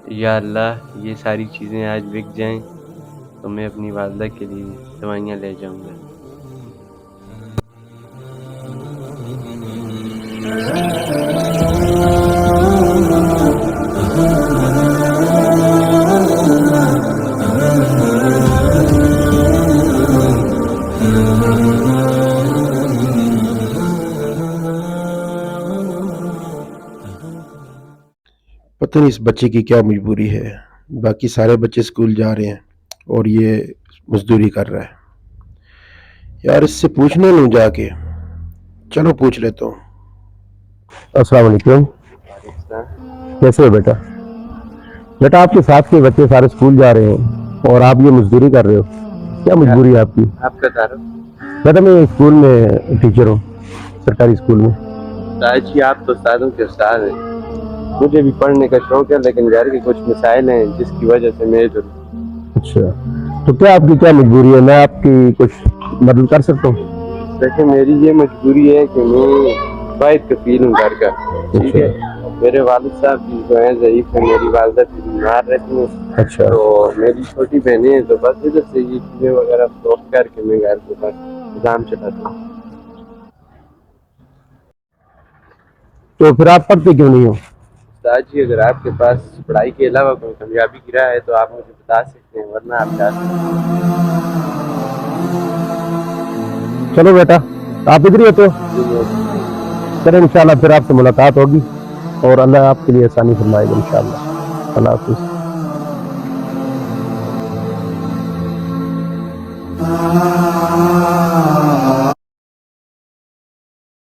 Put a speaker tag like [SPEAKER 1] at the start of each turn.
[SPEAKER 1] یا اللہ یہ ساری چیزیں آج بک جائیں تو میں اپنی والدہ کے لیے دوائیاں لے جاؤں گا۔
[SPEAKER 2] پتہ نہیں اس بچے کی کیا مجبوری ہے، باقی سارے بچے اسکول جا رہے ہیں اور یہ مزدوری کر رہا ہے۔ یار اس سے پوچھنے لوں جا کے، چلو پوچھ لیتا ہوں۔ السلام علیکم، کیسے ہو بیٹا؟ بیٹا آپ کے ساتھ کے بچے سارے اسکول جا رہے ہیں اور آپ یہ مزدوری کر رہے ہو، کیا مجبوری ہے آپ کی؟
[SPEAKER 1] آپ کا تعارف؟
[SPEAKER 2] بیٹا میں اسکول میں ٹیچر ہوں، سرکاری اسکول میں۔
[SPEAKER 1] استاد جی آپ تو استادوں کے استاد ہیں، مجھے بھی پڑھنے کا شوق ہے لیکن گھر کے کچھ مسائل ہیں جس کی وجہ سے میں ادھر ہوں۔
[SPEAKER 2] اچھا تو کیا آپ کی کیا مجبوری ہے؟ میں آپ کی کچھ مدد کر سکتا ہوں؟
[SPEAKER 1] دیکھیں میری یہ مجبوری ہے کہ میں واحد کفیل ہوں گھر کا، ٹھیک ہے؟ میرے والد صاحب بھی جو ہیں ضعیف ہیں، میری والدہ بھی بیمار رہتی ہیں،
[SPEAKER 2] اچھا
[SPEAKER 1] تو میری چھوٹی بہنیں ہیں، تو بس ادھر سے یہ چیزیں وغیرہ فروخت کر کے میں گھر کے بس نظام چلاتا ہوں۔
[SPEAKER 2] تو پھر آپ پڑھتے کیوں نہیں ہو؟
[SPEAKER 1] استاد جی اگر آپ کے پاس پڑھائی کے علاوہ کوئی کامیابی کی راہ ہے تو آپ مجھے بتا سکتے ہیں، ورنہ آپ جا سکتے ہیں۔
[SPEAKER 2] چلو بیٹا آپ ادھر ہی ہوتے ہو؟ چلیں انشاءاللہ پھر آپ سے ملاقات ہوگی اور اللہ آپ کے لیے آسانی فرمائے گا انشاءاللہ۔ اللہ حافظ۔